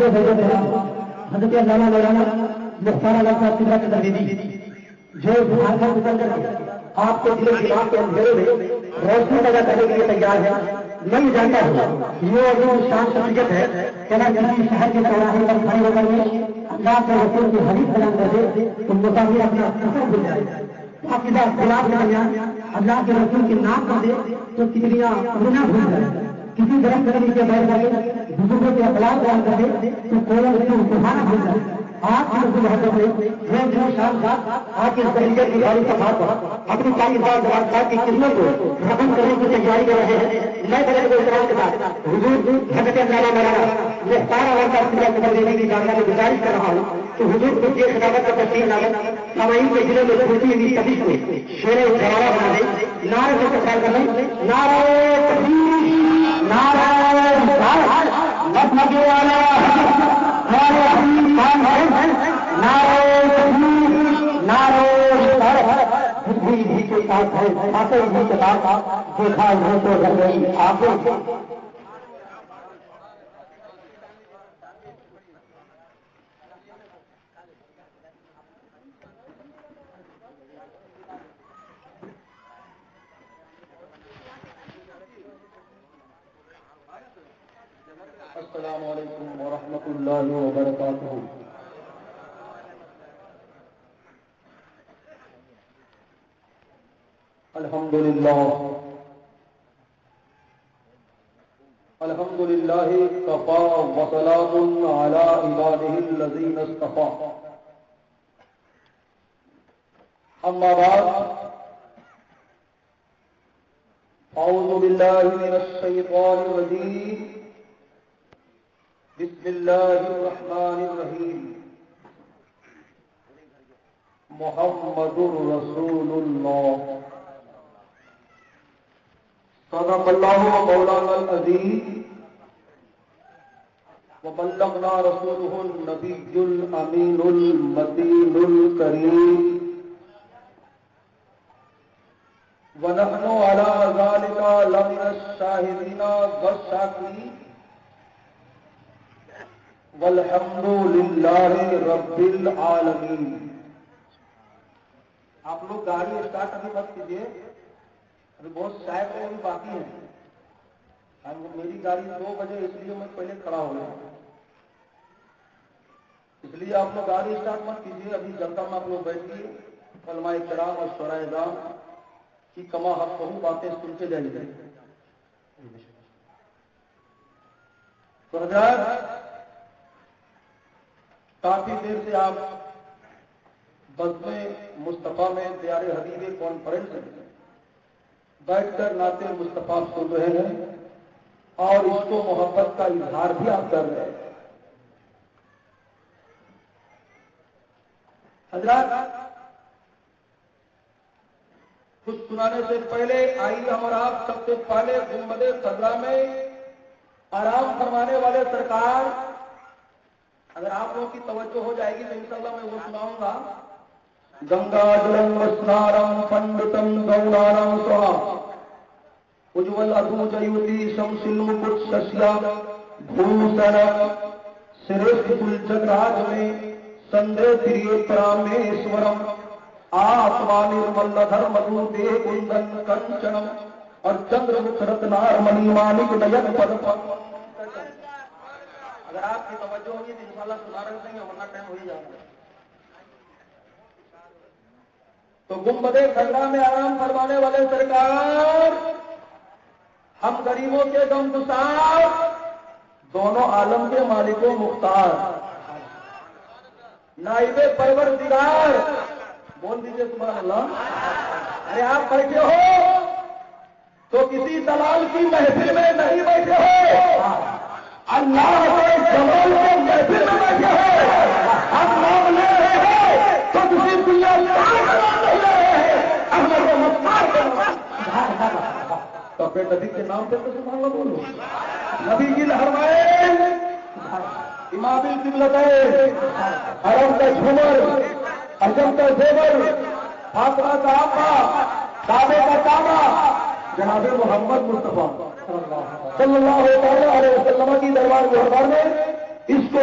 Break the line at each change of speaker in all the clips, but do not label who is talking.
حضرت علامہ مولانا مختار عالم صاحب کی طرف تربیتی جو جھارکھنڈ گزر کر کے آپ کے دل و دماغ کے اندھیرے میں روشنی پیدا کرنے کے لیے تیار ہے. میں یہ جانتا ہوں یہ جو شان شخصیت ہے کہ میں کسی شہر کے چوراہے پر کھڑے ہو کر اللہ کے رسول کی حدیث بیان کر دے تو مسافر اپنا سفر بھول جائے. عقیدہ گلاب کے درمیان اللہ کے رسول کی نام کر دے تو تکڑیاں اڑنا بھول جائے. کسی درخت کے نیچے بیٹھ کر بزرگوں کے اخلاق بیان کر دے تو کوئی اس کو اٹھانا بھول جائے. آپ کی رسول حضرت نے میں جو شام صاحب آپ کے ذریعے کی باری سفار پر اپنی 40 سال جوان صاحب کی خدمت کو ختم کرنے کی تیاری کر رہے ہیں. میں بڑے کو احترام کے ساتھ حضور حضرت علامہ مولانا مختار عالم صاحب کی طرف دینے کی جاننا میں گزارش کر رہا ہوں کہ حضور خود یہ خدمت کا تشریف لاوت سامعین کے ضلع میں چھوٹی ہوئی کبھی کو شیر جوارا بنا دے. نعرے سے تکرار کر لیں نعرہ تکبیر نعرہ رسالت مت لگے والا نعرہ کے ساتھ ہے آتے ہی کے ساتھ دیکھا ہو تو گئی آپ
السلام علیکم ورحمۃ اللہ وبرکاتہ. الحمد للہ کفا وسلام علی عباده الذین اصطفى. اما بعد اعوذ باللہ من الشیطان الرجیم بسم اللہ الرحمن الرحیم. محمد رسول اللہ صدق اللہ مولانا العظیم وبلغنا رسوله النبی الامین المتین الکریم ونحن على ذلك لمن الشاهدین والشاکرین والحمد للہ رب العالمین. آپ لوگ گاڑی اسٹارٹ ابھی مت کیجیے, ابھی بہت شاید بھی باقی ہیں. میری گاڑی 2 بجے اس لیے میں پہلے کھڑا ہو گیا, اس لیے آپ لوگ گاڑی اسٹارٹ مت کیجیے. ابھی جلتا میں آپ لوگ بیٹھیے, علماء کرام اور شورائے اعظام کی کما حق باتیں سنتے جائیے. تو حضرات کافی دیر سے آپ بزم مصطفیٰ میں دیار حبیب کانفرنس میں بیٹھ کر نعت مصطفیٰ سن رہے ہیں اور اس کو محبت کا اظہار بھی آپ کر رہے ہیں. حضرات کچھ سنانے سے پہلے آئیے ہم اور آپ سب سے پہلے گنبد خضرا میں آرام فرمانے والے سرکار, اگر آپ لوگوں کی توجہ ہو جائے گی تو انشاءاللہ میں وہ سناؤں گا. گنگا جلم وسنارم پنڈتم گورانم سوا اجول ادوجیوتی شمسل مکٹ ششیا بھوسن شریشٹھ کل جگراج میں سندے تریے پرامیشورم آتما نرملدھر مدھو دے کندن کنچنم اور چندر مکھ رتنار منی مانک نین پد. اگر آپ کی توجہ ہوگی تو انشاءاللہ سنا رہے دیں گے, ورنہ ٹائم ہو ہی جائے گا. تو گنبد خضرا میں آرام فرمانے والے سرکار ہم غریبوں کے غمگسار دونوں عالم کے مالک و مختار نائب پروردگار. بول دیجیے سبحان اللہ. ارے آپ بیٹھے ہو تو کسی دلال کی محفل میں نہیں بیٹھے ہو, اللہ کے جمال کے محفل میں بیٹھے ہو. ہم نام لے رہے ہیں تو کسی دنیا نہیں لے رہے ہیں, احمد مختار تو اپنے نبی کے نام پہ تو سبحان اللہ بولو. نبی کی لہروائیں امام القبلتین حرم کا جھومر عجم کا زیور فاطمہ کا آقا کعبے کا کعبہ جناب محمد مصطفیٰ صلی اللہ علیہ وسلم کی دربار میں اس کو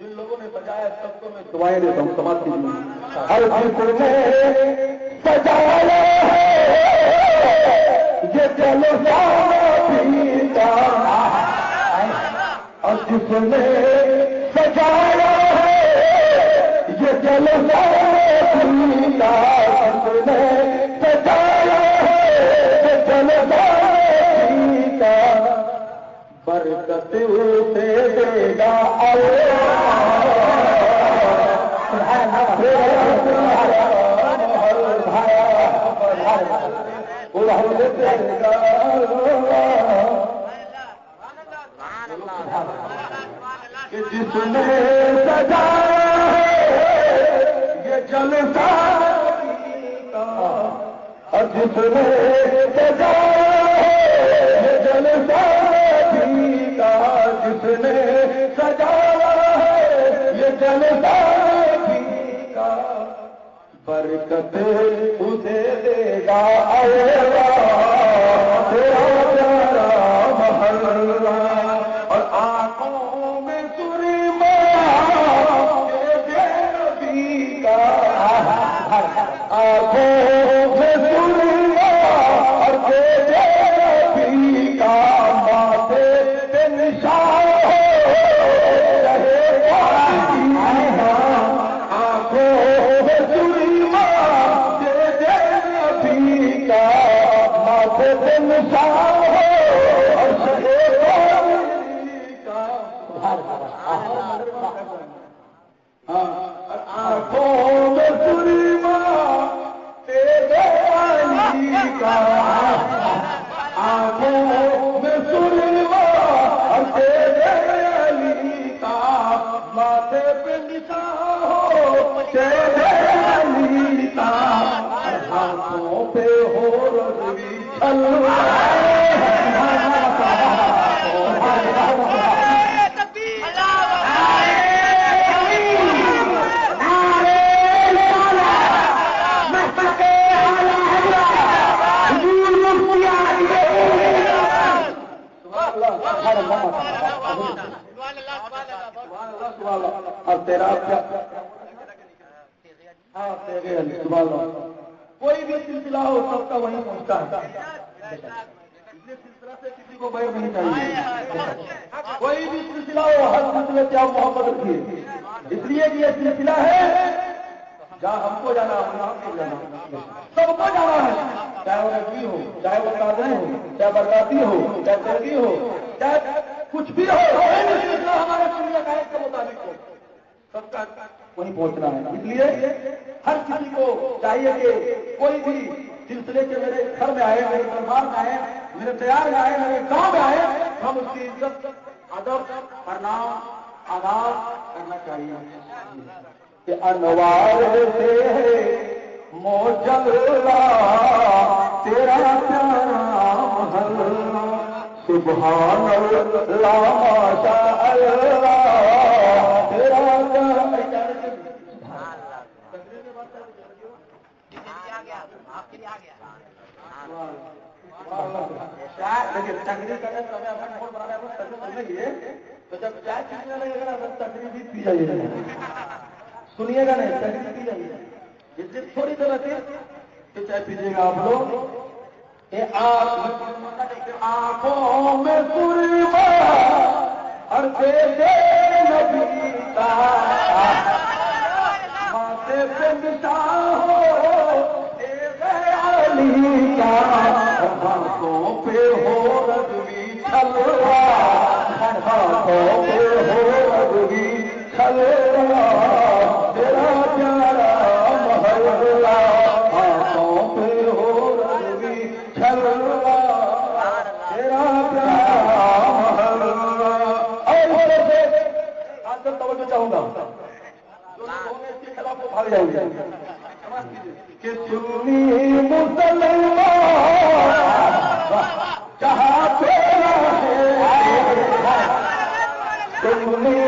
جن لوگوں نے سجایا سب کو میں دعائیں دیتا ہوں، سماج کی
ہر جس نے سجایا ہے یہ جلوہ پیتا، اور جس نے سجایا ہے یہ جلوہ پیتا، جس نے سجایا ہے یہ جلوہ پیتا، برکت سے دے گا جس نے سجایا ہے یہ جلسہ اور جس نے سجایا ہے یہ جلسہ کا، جس نے سجایا ہے یہ جلسہ کا، برکت اسے دے گا تیرا پیارا محلہ، اور آنکھوں میں سرما دے نبی کا، آنکھوں میں سرما اور دے نبی کا، ماتھے پہ نشان ہو رہے گا، آنکھوں میں سرما دے نبی کا، ماتھے پہ نشان ہو اور شہے کا، آنکھوں میں سرما تیرے علی کا، آنکھوں میں سرما تیرے علی کا، ماتھے پہ نشان ہو تیرے علی کا، ہاتھوں پہ ہو رضوی چھلوا، اور تیرا کوئی بھی سلسلہ ہو سب کا وہیں پہنچتا ہے، سلسلہ سے کسی کو بیر نہیں چاہیے، کوئی بھی سلسلہ ہو ہر سلسلے سے آپ محبت رکھیے، اس لیے کہ یہ سلسلہ ہے جہاں ہم کو جانا سب کو جانا ہے، چاہے وہ نبی ہو، چاہے وہ قادری ہو، چاہے برکاتی ہو، چاہے ترقی ہو، چاہے کچھ بھی ہو، سلسلہ ہمارے سننے کا کے مطابق ہو، سب کا وہیں پہنچنا ہے۔ اس لیے ہر کسی کو چاہیے کہ کوئی بھی سلسلے کے میرے گھر میں آئے، میرے دربار میں آئے، میرے تیار میں آئے، میرے گاؤں میں آئے، ہم اس کی عزت ادب پرنام آداب کرنا چاہیے کہ انوار سے موجلہ تیرا پیارا محلہ، سبحان اللہ ماشاء اللہ تیرا لیکن چکری کرنے سے ہمیں اپنا فون بنانے میں سننے لیے تو جب چائے پینے لگے گا تو چکری بھی پی جائیے، سنیے گا نہیں، چکری پی جائیے، جس تھوڑی دیر رہتی تو چائے پیجیے گا آپ لوگ، آنکھوں میں سرما اور دے نبی کا، ماتھے پہ نشان ہو تیرے علی کا، ہاتھوں پہ ہو رضوی چھلوا، ہاتھوں پہ ہو رضوی چھلوا تیرا پیارا محلہ، ہاتھوں پہ ہو رضوی چھلوا تیرا پیارا محلہ۔ اور آج تک توجہ چاہوں گا اس کے خلاف وہ بھاگ جائیں گے کہ سنی مسلمان جہاں تیرا ہے، سنی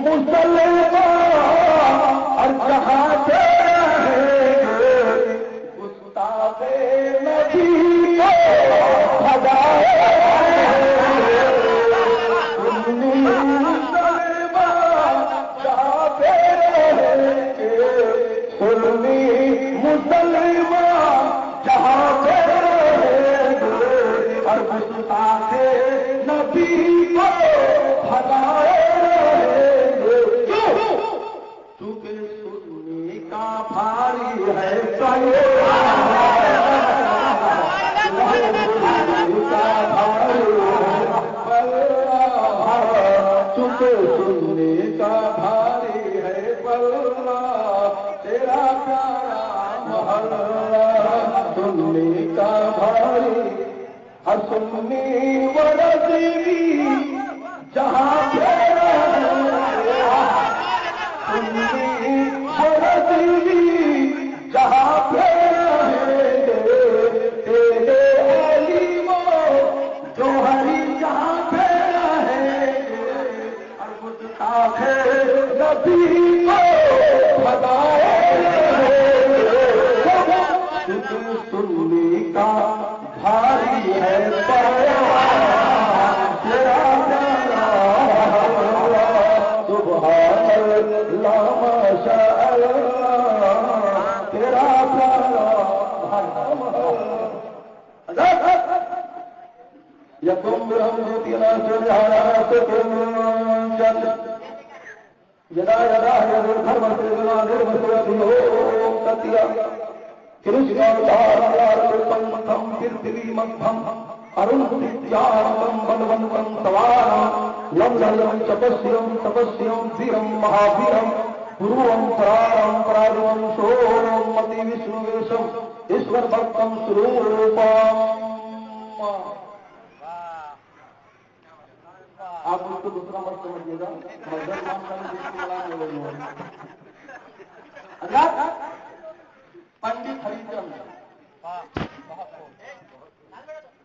مسلمان اور جہاں تیرا ہے، گستاخ نبی کو بھگائے، سنی مسلمان
کلمہ جہاں پہ اور گستاخے نبی کو بھگائے چونکہ سنی کا بھاری ہے چونکہ سننے کا بھاری ہے پلہ تیرا پیارا محلہ سننے کا بھاری ہر سنی ورزی جہاں پھیرا سنی ورزی جہاں پھیرا ہے تیرے علیم جو ہری جہاں پھیرا ہے نبی کو بھگائے سنی کا بھاری ہے تیرا سبحان اللہ ماشاء اللہ تیرا یکم برہمتنا سجھاناتکم جن یدا یدا یدھرمسینا نرمسیدھیو ستیا کرشناوتارم پرتھوی مدھم ارنتیارم بلونتم سوارم لم لم تپسیم تپسیم دھیرم مہاویرم پوروم پرارم پراجم شورم متی وشنویشم ایشور بھکتم سروپام. آپ اس کو دوسرا مت سمجھیے گا.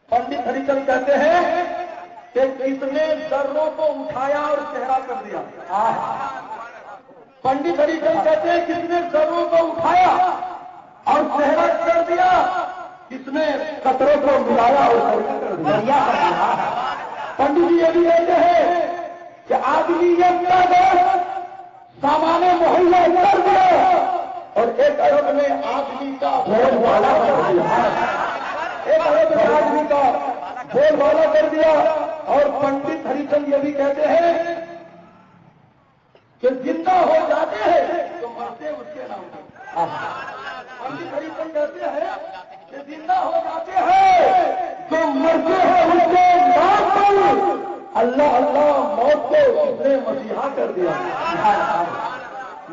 پنڈت ہری چند کہتے ہیں کہ کتنے ذروں کو اٹھایا اور چہرہ کر دیا. پنڈت ہری چند کہتے ہیں کتنے ذروں کو اٹھایا اور چہرہ کر دیا, کس نے قطروں کو ملایا اور کر دیا. پنڈت جی یہ بھی کہتے ہیں کہ آدمی یہ سامان مہیا کر دیا اور ایک ارب میں آدمی کا بول والا کر دیا. ایک ارب میں آدمی کا بول والا کر دیا. اور پنڈت ہری چند یہ بھی کہتے ہیں کہ زندہ ہو جاتے ہیں تو مرتے اس کے نام پر. پنڈت ہری چند کہتے ہیں کہ زندہ ہو جاتے ہیں تو مرتے ہیں اس کے نام پر. اللہ اللہ موت کو اس نے مسیحا کر دیا.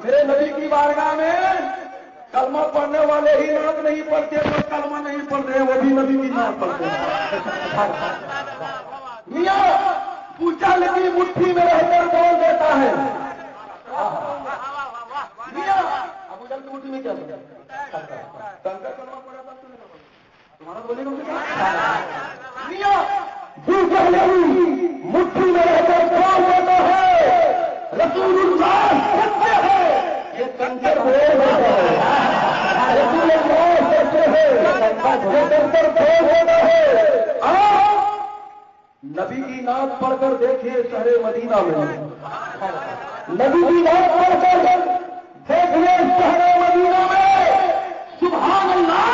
میرے نبی کی بارگاہ میں کلمہ پڑھنے والے ہی نعت نہیں پڑھتے, جو کلمہ نہیں پڑھتے وہ بھی نبی کی نعت پڑھتے ہیں. میاں پوچھا لگی مٹھی میں رہ کر بول دیتا ہے. میاں ابو جہل کی مٹھی میں کیا کلمہ پڑھا تھا تمہارا بولے گا میاں پوچھا لگی مٹھی میں رہ کر بول دیتا ہے. رسول اللہ سچے ہیں, یہ کنجر بول دیتا ہے. رسول اللہ سچے ہیں, یہ کنجر بول دیتا ہے. نبی کی نعت پڑھ کر دیکھیے شہر مدینہ میں. نبی کی نعت پڑھ کر دیکھیے شہر مدینہ میں. سبحان اللہ,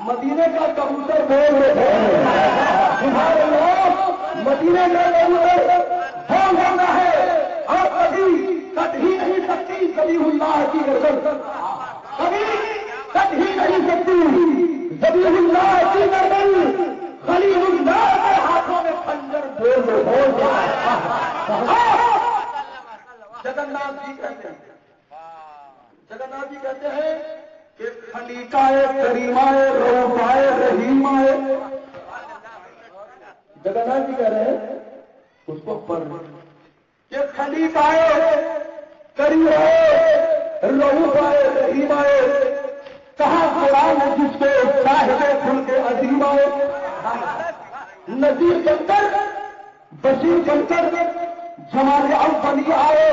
مدینے کا کبوتر بول رہے ہیں. سبحان اللہ, مدینے کا کبوتر بول رہا ہے. اور کبھی کٹ ہی نہیں سکتی کبھی اللہ کی غزل, کبھی کٹ ہی نہیں سکتی کبھی اللہ کی غزل. خلیل اللہ کے ہاتھوں میں خنجر بول جگنناتھ جی کہتے ہیں, جگنناتھ جی کہتے ہیں کہ خلیقائے کریمائے روفائے رحیمائے. جگنناتھ جی کہہ رہے ہیں اس کو پڑھ کہ خلیقائے کریمائے روفائے رحیمائے. کہاں قرآن جس کو صاحب کھل کے عظیم آئے. نذیر بن کر بشیر بن کر جمال اولی آئے.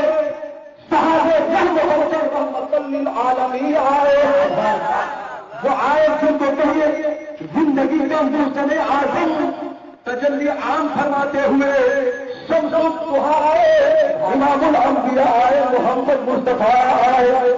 صحابہ جنگ بن کر رحمت للعالمین آئے. وہ آئے جن کو کہیے زندگی میں محسن اعظم تجلی عام فرماتے ہوئے شمس الضحیٰ آئے. امام الانبیاء آئے, محمد مصطفیٰ آئے.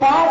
5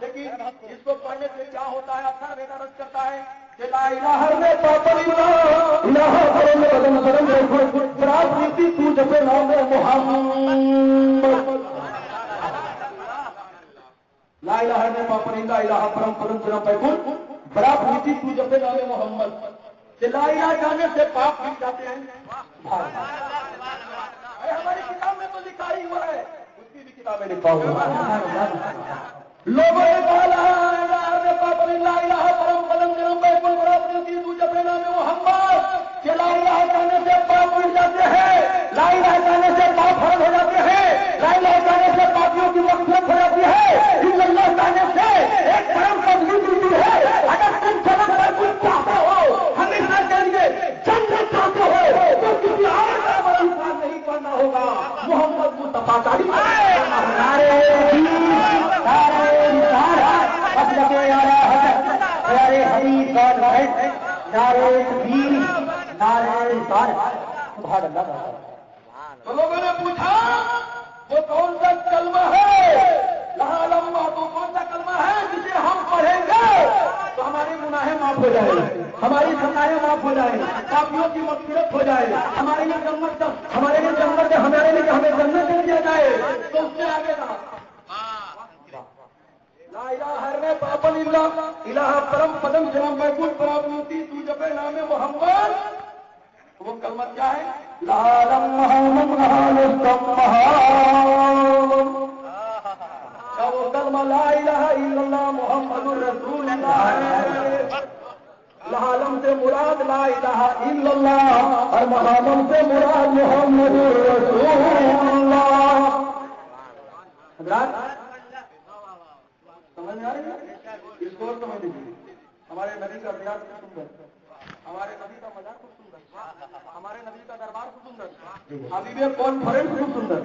لیکن اس کو پڑھنے سے کیا ہوتا ہے؟ اثر بیٹا رد کرتا ہے کہ لا الہ الا اللہ تو جب نام محمد لا الہ الا پاپا الہ الہ پرم پرم پرم پیکن برا پریتی تو جب نام محمد کہ لا الہ جانے سے پاپ مٹ جاتے ہیں. ہماری کتاب میں تو لکھا ہی ہوا ہے، اس کی بھی کتاب میں لکھا ہوا ہے. لوگوں نے کہا لا الہ الا پاپا لا الہ پرم پرم پرم پیکن برا پریتی تو جب نام محمد کہ لا الہ جانے سے پاپ مٹ جاتے ہیں، لا الہ جانے سے پاپ حل ہو جاتے ہیں، لا الہ جانے سے پاپیوں کی مغفرت ہو جاتی ہے، اللہ جانے سے ایک پرم پدوی ملتی ہے. اگر تم سبق پر کچھ چاہتے ہو ہمیشہ کے لیے جنت چاہتے ہو تو کسی اور کا انسان نہیں کرنا ہوگا، محمد مصطفیٰ کا ہی تو لوگوں نے پوچھا وہ کون سا کلمہ ہے؟ لہا لمبا تو کون سا کلمہ ہے جسے ہم پڑھیں گے تو ہماری گناہیں معاف ہو جائیں، ہماری خطائیں معاف ہو جائیں، پاپیوں کی مغفرت ہو جائے، ہمارے لیے جنت ہمیں جنت دے دیا جائے. تو اس سے آگے کہا لا الہ الا پاپن اللہ الہ پرم پدم جنم بیکن پرابنوتی تو جب نام محمد. وہ کلمہ کیا ہے؟ لا محمد وہ کلمہ لا الہ الا اللہ محمد الرسول اللہ. لعالم سے مراد لا الہ الا اللہ اور محمد سے مراد محمد الرسول اللہ. سمجھ میں آ رہی ہے؟ اس کو اور سمجھ لیجیے. ہمارے نبی کا بیان خوب سندر، ہمارے نبی کا مزاق خوب سندر، ہمارے نبی کا دربار خوب سندر، حبیب کانفرنس خوب سندر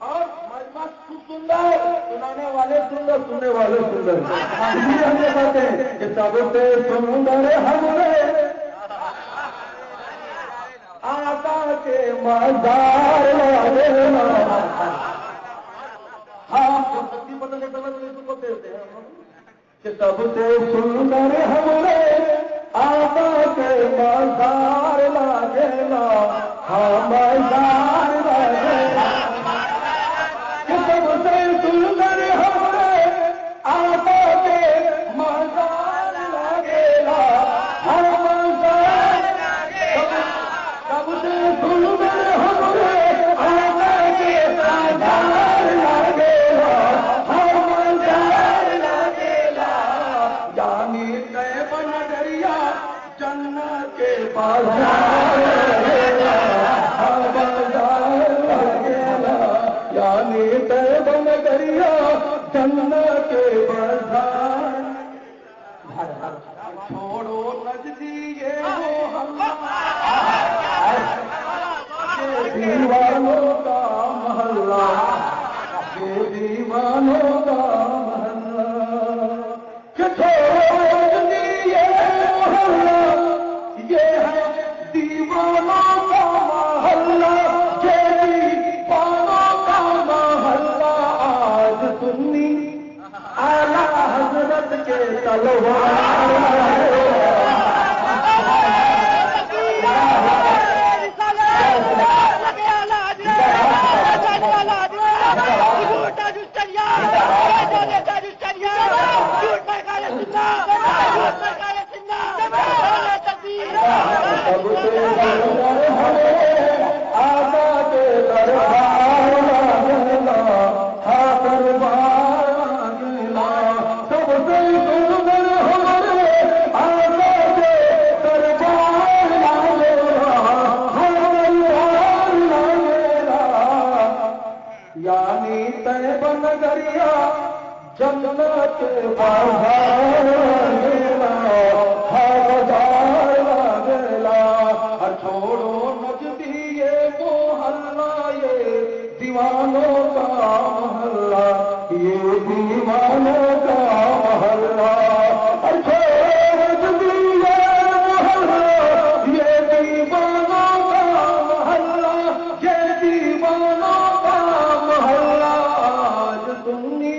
اور مجمع خوب سندر، سنانے والے سندر، سننے والے سندر. ہم یہ کہتے ہیں کہ سب سے سندر ہمارے آقا کے مزار ہاں سچی بدلنے کو دیتے ہیں کہ سب سے سندر ہمارے آقا کے مزار لاگے لا ہاں مزار لاگے کہ سب سے سندر ہمارے آقا کے مزار لاگے لا ہاں مزار سب سے سندر ہمارے آقا کے مزار لاگے جنت کے بازار یعنی طیبہ نگریا جنت کے بازار. چھوڑو نجدی یہ دیوانوں کا محلہ، یہ دیوانوں کا محلہ کہ چھوڑو نجدی یہ محلہ، یہ ہے دیوانوں کا محلہ، یہ دیوانوں کا محلہ. آج سنی اعلیٰ حضرت کے تلوار جنت بازار گلا چھوڑو نجدی یہ محلہ، یہ دیوانوں کا محلہ، یہ دیوانوں کا محلہ. چھوڑو نجدی یہ محلہ، یہ دیوانوں کا محلہ، یہ دیوانوں کا محلہ. آج سنی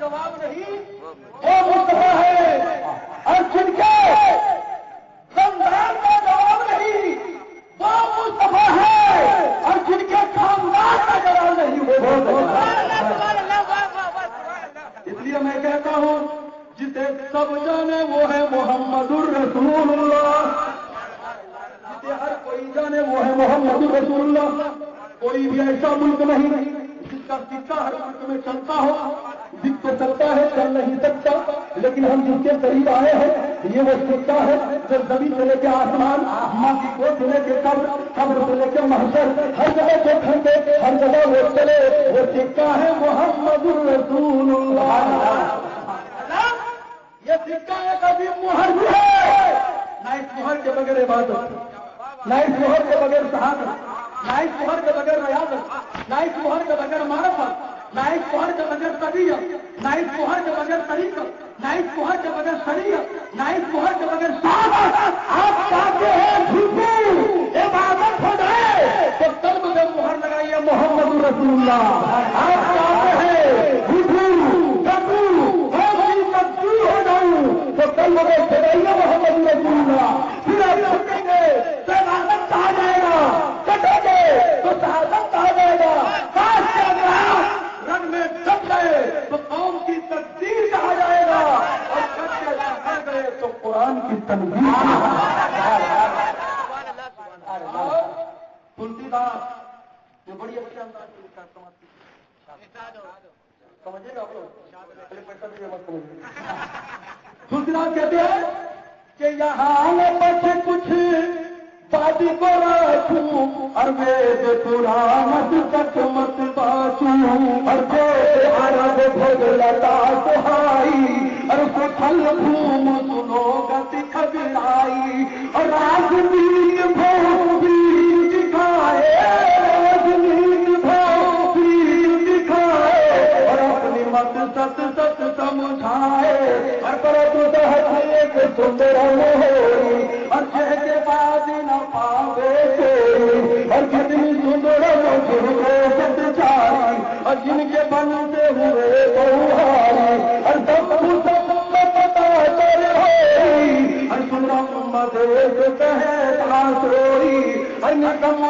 جواب نہیں وہ مصطفیٰ ہے، اور جن کے خاندان کا جواب نہیں وہ مصطفیٰ ہے، اور جن کے خاندان کا جواب نہیں وہ اس لیے میں کہتا ہوں جسے سب جانے وہ ہے محمد الرسول اللہ، جسے ہر کوئی جانے وہ ہے محمد الرسول اللہ۔ کوئی بھی ایسا ملک نہیں جس کا سکہ ہر ملک میں چلتا ہو، جس کو چلتا ہے چل نہیں سکتا، لیکن ہم جس کے قریب آئے ہیں یہ وہ سکہ ہے جو زمین سے لے کے آسمان، ماں کی گود سے لے کے قبر، قبر سے لے کے محشر، ہر جگہ جو کھنڈے ہر جگہ وہ چلے، وہ سکہ ہے محمد الرسول اللہ۔ یہ سکہ ایک عظیم مہر بھی ہے، نہ اس مہر کے بغیر عبادت، نہ اس مہر کے بغیر شہادت، نہ اس مہر کے بغیر ریاضت، نہ اس مہر کے بغیر معرفت، نہ اس مہر کے بغیر طبیعت، نہ اس مہر کے بغیر طریقت، نہ اس مہر کے بغیر شریعت، نہ اس مہر کے بغیر شہادت۔ آپ چاہتے ہیں جھوٹی عبادت ہو جائے تو قلب میں مہر لگائیے محمد رسول اللہ۔ آپ چاہتے ہیں جھوٹی ہو جاؤں تو قلب میں لگائیے محمد رسول اللہ۔ پھر آپ چھٹیں گے تو عبادت کہا جائے گا، کٹیں گے تو شہادت کہا جائے گا، کاش کے اگر رن میں ڈب گئے تو قوم کی تقدیر کہا جائے گا، اور کٹ کے رہ گئے تو قرآن کی تنظیم۔ تلسی داس یہ بڑی اچھا انداز سمجھے گا آپ لوگ، پیسہ بھی مت سمجھے۔ تلسی داس کہتے ہیں کہ یہاں بس کچھ بادی کو رکھوں اور وید قرآن تک مت باسوں، اور جو عرب بھوگ لتا سہائی اور پھل گھوم سنو گتی کھگڑائی، اور راجنیت بھوپی دکھائے، راجنیت بھوپی دکھائے، اور اپنی مت ست ست سمجھائے، اور پرتو ایک سندر ہوئی، اور جہ کے بعد نہ پاوے کوئی، اور کتنی سندر ست چاری، اور جن کے بنتے ہوئے بہاری، اور سب پتا کر ہوئی، اور سنم مدیس کہتا سوئی، اور نکم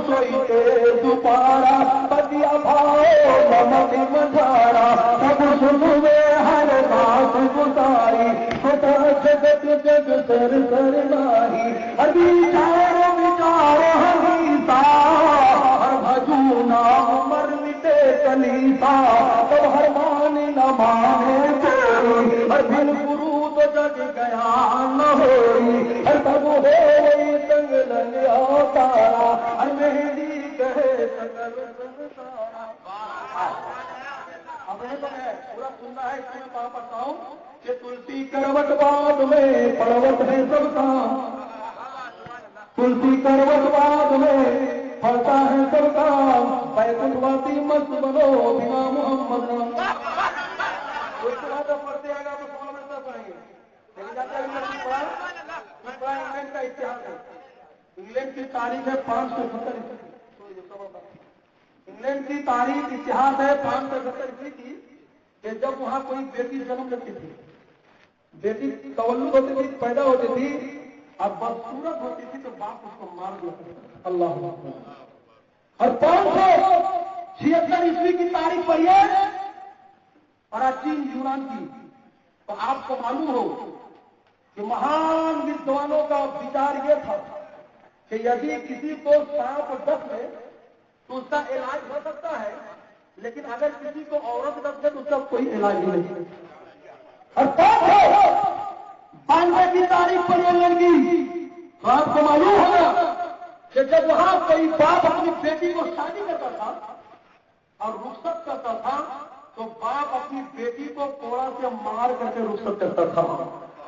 سوئی کے دوبارہ بدیا بھاؤ نمک مجھارا، سب سنوے ہر بات گزاری، جگت جگ سر سر ماہی، ابھی چارو بچارو حدیثہ، اور بھجو نام مر مٹے کلیسا، تب ہر مانی نہ مانے کوئی، اور بن گرو تو جگ گیا نہ ہوئی، اور تب ہوئی تنگ لگیا تارا، اور مہندی کہے سکل سنسارا۔ اب یہ تو ہے پورا سننا ہے، اس میں پڑھتا ہوں کہ تلسی کروٹ بعد میں پڑوت ہے سب کا، تلسی کروٹ بعد میں پڑتا ہے سب کا، بیت الواسی مست بنو بنا محمد۔ اس کے بعد جب پڑھتے آئے گا تو سوال میں سب پڑھیں گے، لیکن جاتے ہیں انگلینڈ کا اتحاد ہے، انگلینڈ کی تاریخ ہے 570 انگلینڈ کی تاریخ اتحاد ہے 570 کی، کہ جب وہاں کوئی بیٹی جنم لیتی تھی، بیٹی تولد ہوتی تھی، پیدا ہوتی تھی، اب بدصورت ہوتی تھی تو باپ اس کو مار دیتا تھا۔ اللہ اور 576 عیسوی کی تاریخ پڑھیے پراچین یونان کی، تو آپ کو معلوم ہو کہ مہان ودوانوں کا وچار یہ تھا کہ یدی کسی کو سانپ ڈس لے تو اس کا علاج ہو سکتا ہے، لیکن اگر کسی کو عورت ڈس لے تو اس کا کوئی علاج نہیں۔ اور 592 کی تاریخ پر انگلینڈ کی، تو آپ کو معلوم ہوگا کہ جب وہاں کوئی باپ اپنی بیٹی کو شادی کرتا تھا اور رخصت کرتا تھا تو باپ اپنی بیٹی کو کوڑا سے مار کر کے رخصت کرتا تھا،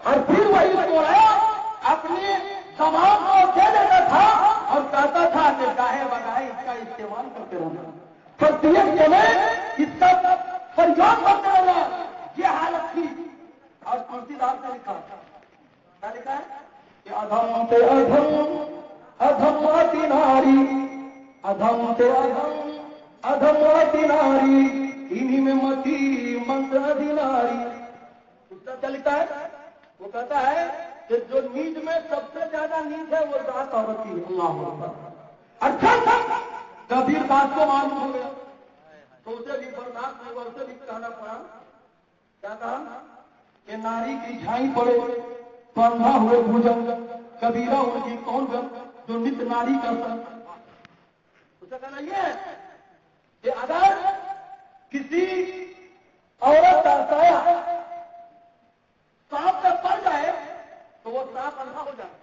اور پھر وہی کوڑا اپنی زبان کو دے دیتا تھا اور کہتا تھا کہ گاہے بگاہے اس کا استعمال کرتے رہنا، پرتیک سمے اس کا پریوگ کرتے رہنا، یہ حالت تھی۔ اور تلسی داس نے لکھا، کیا لکھا ہے کہ ادھم تے ادھم ادھم آتی ناری، ادھم تے ادھم ادھم آتی ناری، انہی میں متی منتر چلتا ہے؟ وہ کہتا ہے کہ جو نیند میں سب سے زیادہ نیند ہے وہ ذات عورت کی ہے۔ اللہ اکبر۔ اچھا کبیر بات کو معلوم ہو گیا تو اسے بھی برداشت نہیں ہوا، اسے بھی کہنا پڑا۔ کیا کہا کہ ناری کی جھائی پڑے تو اندھا ہوئے بھوجن، کبیرہ ان کی کون گن جو نت ناری کا سن۔ اسے کہنا یہ ہے کہ اگر کسی عورت کا سایہ سانپ پہ پڑ جائے تو وہ سانپ اندھا ہو جائے،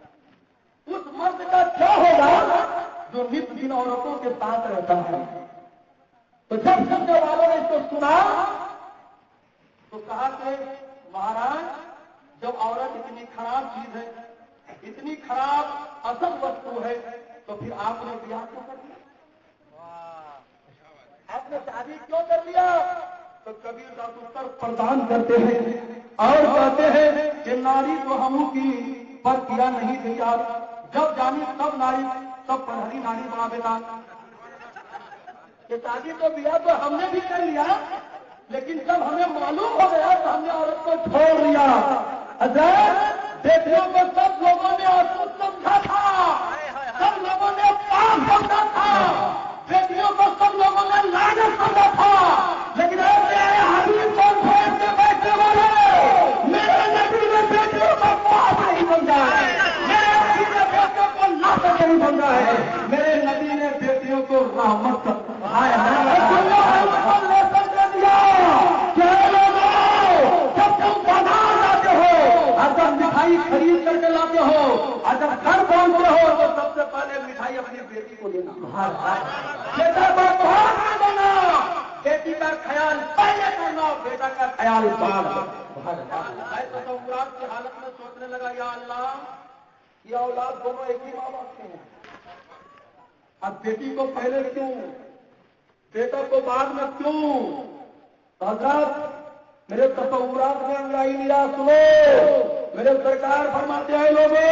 اس مرد کا کیا ہوگا جو نت دن عورتوں کے ساتھ رہتا ہے؟ تو جب سننے والوں نے اس کو سنا تو کہا کہ مہاراج جب عورت اتنی خراب چیز ہے، اتنی خراب اصل وستو ہے، تو پھر آپ نے بیاہ کیوں کر دیا؟ آپ نے شادی کیوں کر لیا؟ تو کبیر داس اتر پردان کرتے ہیں اور کہتے ہیں کہ ناری تو ہم کی پر کیا نہیں دیا، جب جانی تب ناری تب پڑھری ناری بنا دیتا۔ کہ شادی تو بیاہ تو ہم نے بھی کر لیا، لیکن جب ہمیں معلوم ہو گیا تو ہم نے عورت کو چھوڑ دیا۔ حضرت بیٹیوں کو سب لوگوں نے آسود سمجھا تھا، سب لوگوں نے پاپ سمجھا تھا، بیٹیوں کو سب لوگوں نے لعنت سمجھا تھا، لیکن ایسے حبیب کو چھوڑ کے بیٹھنے والے میرے نبی نے بیٹیوں کو پاپ نہیں سمجھا ہے، میرے نبی نے بیٹیوں کو نافرمان نہیں سمجھا ہے، میرے نبی نے بیٹیوں کو رحمت مٹھائی خرید کر کے لاتے ہو، اگر گھر پہنچتے ہو تو سب سے پہلے مٹھائی اپنی بیٹی کو دینا، بیٹا کو بہت نہ دینا، بیٹی کا خیال پہلے کرنا، بیٹا کا خیال بعد۔ تصورات کی حالت میں سوچنے لگا یا اللہ یہ اولاد دونوں ایک ہی ماں باپ کے ہیں، اب بیٹی کو پہلے کیوں، بیٹا کو بعد میں کیوں؟ حضرات میرے تصورات میں انگرائی ملا، سنو میرے سرکار فرماتے ہیں لوگوں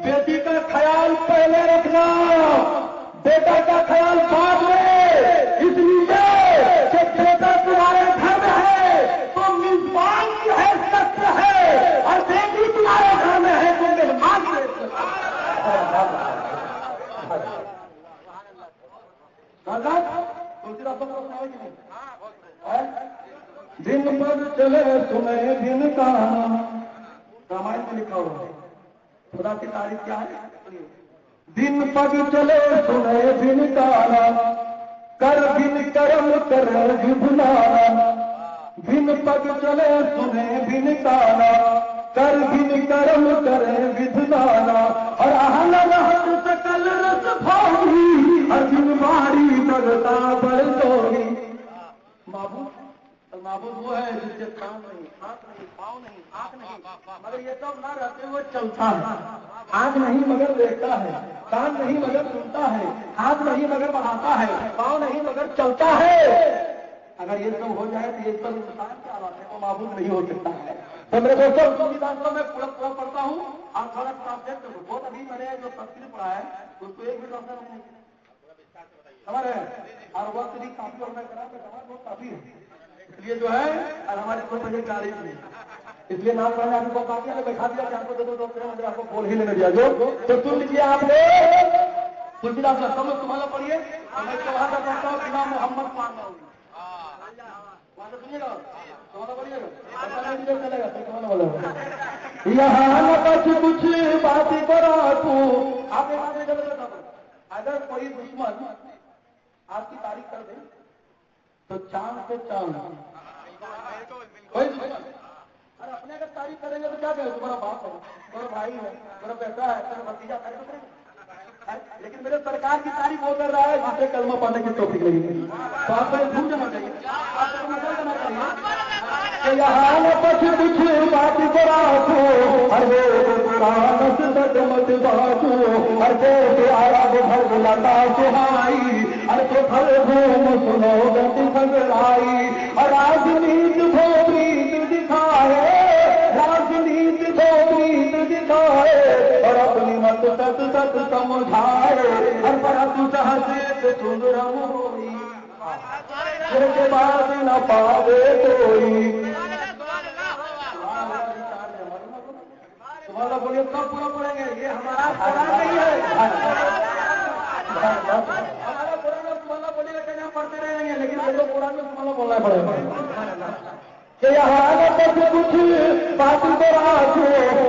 بیٹی کا خیال پہلے رکھنا، بیٹا کا خیال بعد میں، اس لیے کہ بیٹا تمہارے گھر میں ہے تو میزبان کی حیثیت سے ہے، اور بیٹی تمہارے گھر میں ہے تو مہمان کی حیثیت سے۔ دن پر چلے تمہیں دن کا رامائن میں لکھا ہوا ہے، خدا کی تعریف کیا ہے؟ دن پگ چلے تمہیں دن کا کر دن کرم کر بھلانا، دن پگ چلے تمہیں دن کا کر دن کرم کر بھلانا، اور رحت سے کل رس بھاؤی ہر دن باری بگتا بڑھ دوگی۔ معبود وہ ہے جس کے کان نہیں، ہاتھ نہیں، پاؤں نہیں، آنکھ نہیں، مگر یہ سب نہ رہتے ہوئے چلتا ہے، آنکھ نہیں مگر دیکھتا ہے، کان نہیں مگر سنتا ہے، ہاتھ نہیں مگر بڑھاتا ہے، پاؤں نہیں مگر چلتا ہے۔ اگر یہ سب ہو جائے تو یہ سب انسان کیا بات ہے، وہ معبود نہیں ہو سکتا ہے۔ تو میرے دوستوں میں پورا پڑھتا ہوں، آپ تھوڑا سبجیکٹ بہت ابھی میں نے جو تفصیل پڑھا ہے اس کو ایک بھی ڈاکٹر نہیں خبر ہے، اور وقت بھی کافی اور میں کرا تو بہت کافی ہے، اس لیے جو ہے ہماری کوئی بجے تاریخ نہیں، اس لیے نام پڑھنے آپ کو کافی ہے، بیٹھا دیا کہ آپ کو دے دو مجھے آپ کو بول ہی لینے دیا جو تو سن لیجیے آپ نے تلسی داس سب لوگ تمہارا پڑھیے، میں تو وہاں کا پڑھتا ہوں بنا محمد پانا ہوگی وہاں سے سنیے گا تمہارا پڑھیے گا چلے گا یہاں کچھ بات کرا تو آپ اگر کوئی دشمن آپ کی تعریف کر دیں تو چاند سے چاند کوئی دشمن اور اپنے اگر تعریف کریں گے تو کیا کہیں تمہارا باپ ہے، تمہارا بھائی ہے، تمہارا بیٹا ہے، تمہارا بھتیجا ہے، لیکن میرے سرکار کی تعریف وہ کر رہا ہے جسے کلمہ پڑھنے کی توفیق نہیں ہے، تو آپ کو بھول جانا چاہیے، آپ کو مزہ کرنا چاہیے کہ یہاں کچھ بات کرا تو ہر قرآن مت باتو ہر کو آیا گھر بلاتا سہائی ہر کو گھر گھوم سنو گتی بگڑائی اور راجنیت بھوپریت دکھائے، راجنیت بھوپریت دکھائے اور اپنی مت ست ست سمجھائے، ہر پرت چاہتے سن رہی کے بعد نہ پاوے کوئی مولا بولیے کب پورا پڑیں گے؟ یہ ہمارا قرآن نہیں ہے، ہمارا قرآن مولا بولیے کہ ہم پڑھتے رہیں گے، لیکن ہم لوگ قرآن میں مولا بولنا پڑے گا کہ یہاں تک کچھ بات براسو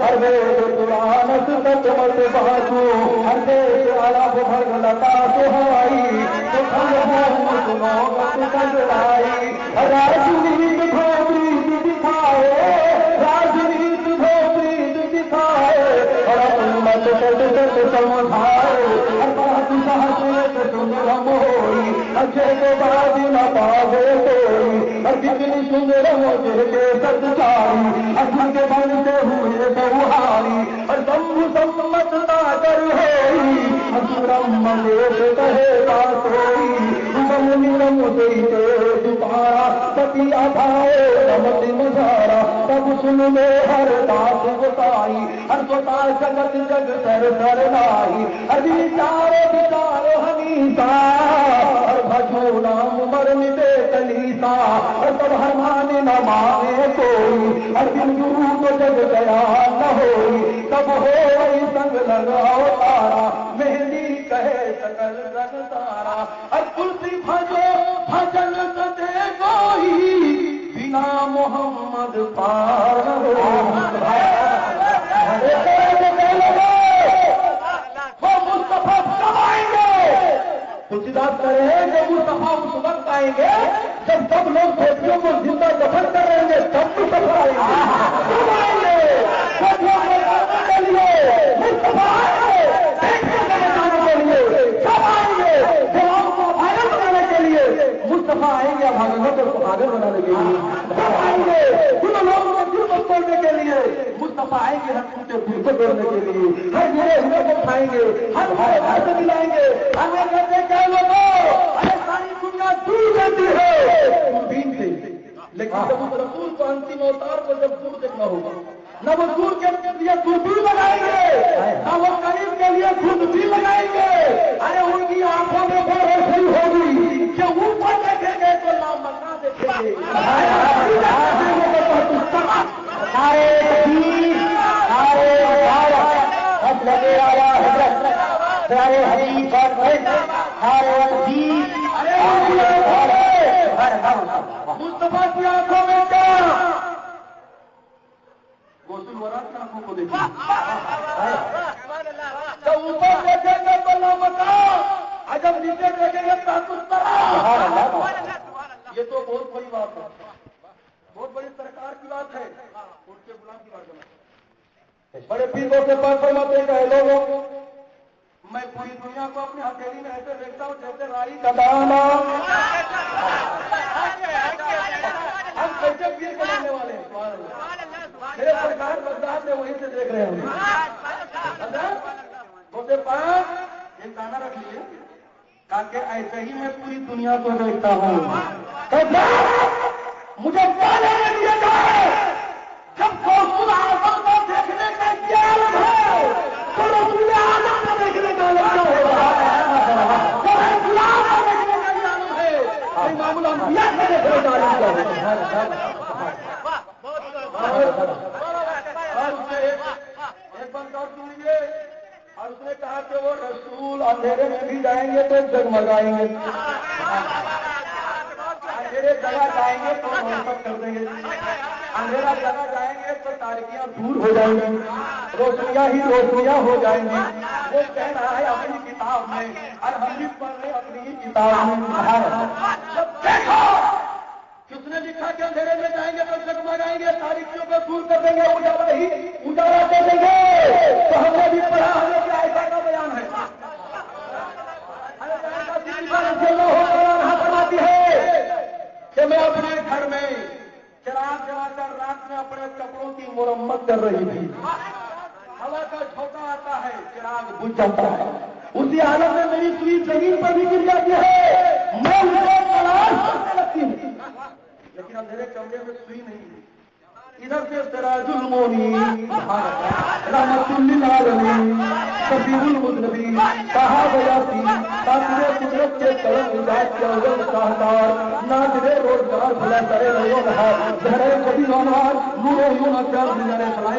ہر قرآن سنت مت باسو ہر دیش والا بھر لتا سہائی تو سنائی راجنیت دھوپری دکھائے، راجنیت دھوپری دکھائے اور مت سمجھائے ہر بات سہسیت سندر موئی اچھے کے بعد نہ پاوے کوئی اور کتنی سندر مجھے کے سچائی اصل کے بنتے ہوئے بہاری اور سمت نہ کر ہوئی اسورم ملے کہے گا سوئی نم دیتے دوبارہ پتیا بھائے رمت مزارا تب سن لے ہر بات بتائی ہر سوتا جگت جگ سر سر لائی ابھی چارے بچارو ہمیشہ اور بھجو نام مرن دے کلیسا اور تب ہر مانے نہ مانے کوئی اور دن گرو کو جگ گیا نہ ہوئی تب ہوئی سنگ لگاؤ تارا مہندی کہے سکل رنگ تارا اور تلسی بھجو بھجن دے کوئی بنا محمد پار ہو وہ مصطفیٰ کب آئیں گے؟ تلسیداس کریں گے مصطفیٰ اس وقت آئیں گے جب سب لوگ بیٹیوں کو زندہ دفن کر رہیں گے، سب مصطفیٰ آئیں گے، کب آئیں گے؟ سب لوگ بچانے کے لیے مصطفیٰ آئیں گے، بیٹیوں کو بچانے کے لیے سب آئیں گے، جوان کو بھاگل بنانے کے لیے مصطفیٰ آئیں گے، بھاگلوں کو بھاگل بنانے کے لیے سب آئیں گے، ان لوگوں کو دل کو توڑنے کے لیے مصطفیٰ آئیں گے، ہر ٹوٹے دل کو توڑنے کے لیے ہر گرے ہوئے کو اٹھائیں گے، ہر بھائی بھائی سے ملائیں گے، ہمیں کہتے کیا لوگوں ارے ساری دنیا دور رہتی ہے دین سے، لیکن جب اس رسول کو انتم اوتار کو جب دور دیکھنا ہوگا نہ وہ دور کے لیے دوربین لگائیں گے نہ وہ قریب کے لیے خودبین لگائیں گے، ارے ان کی آنکھوں میں وہ روشنی ہوگی کہ اوپر دیکھیں گے تو لامکاں دیکھیں گے،
سارے حدیث اور
مصطفیٰ کی آنکھوں میں کیا غسل ورا کی آنکھوں کو دیکھیں جب اوپر دیکھیں گے تو لامکاں اور جب نیچے دیکھیں گے تحت الثری، یہ تو بہت بڑی بات ہے، بہت بڑی سرکار کی بات ہے، ان کے غلام کی بات ہے، بڑے پیروں کے پاس فرماتے ہیں کہ لوگوں میں پوری دنیا کو اپنی ہتھیلی میں ایسے دیکھتا ہوں جیسے رائی کا دانا، ہم کیسے پیر کو لانے والے ہیں، میرے سرکار بغداد میں وہیں سے دیکھ رہے ہیں، بولتے پاس ایک گانا رکھ لیے تاکہ ایسے ہی میں پوری دنیا کو دیکھتا ہوں، مجھے پہلے دیا جائے جب غوث اعظم کو دیکھنے کا عالم ہے تو رسول اعظم کو دیکھنے کا عالم ہوگا، جب غلام کو دیکھنے کا عالم ہے امام الانبیاء کو دیکھنے کا عالم ہوگا۔ ایک بات اور سنیے، اور اس نے کہا کہ وہ رسول اندھیرے میں بھی جائیں گے تو جگمگائیں گے، اندھیرے جگہ جائیں گے تو روشن کر دیں گے، اندھیرا جگہ جائیں گے تو تاریکیاں دور ہو جائیں گی، روشنیاں ہی روشنیاں ہو جائیں گی، وہ کہہ رہا ہے اپنی کتاب میں اور ہم بھی پڑھ رہے اپنی ہی کتاب میں، جب دیکھو کس نے لکھا کہ اندھیرے میں جائیں گے تو جگمگائیں گے، تاریکیوں کو دور کر دیں گے، اجالا ہی اجالا دے دیں گے، تو ہم نے بھی پڑھا ہمیں کیا ایسا کا بیان ہے، فرماتی ہے کہ میں اپنے گھر میں چراغ جلا کر رات میں اپنے کپڑوں کی مرمت کر رہی تھی، ہوا کا جھونکا آتا ہے چراغ بجھ جاتا ہے، اسی حالت میں میری سوئی زمین پر بھی گر جاتی ہے، میں اسے تلاش کرنے لگتی ہوں، لیکن اندھیرے کمرے میں سوئی نہیں، ادھر سے سراج المنیر رحمت للعالمین شفیع المذنبین کہا گیا تھی تاکہ قدرت کے کرم نجات کے اول شاہکار ناظر روزگار بھلا کرے رہو رہا زہرے کبھی نوار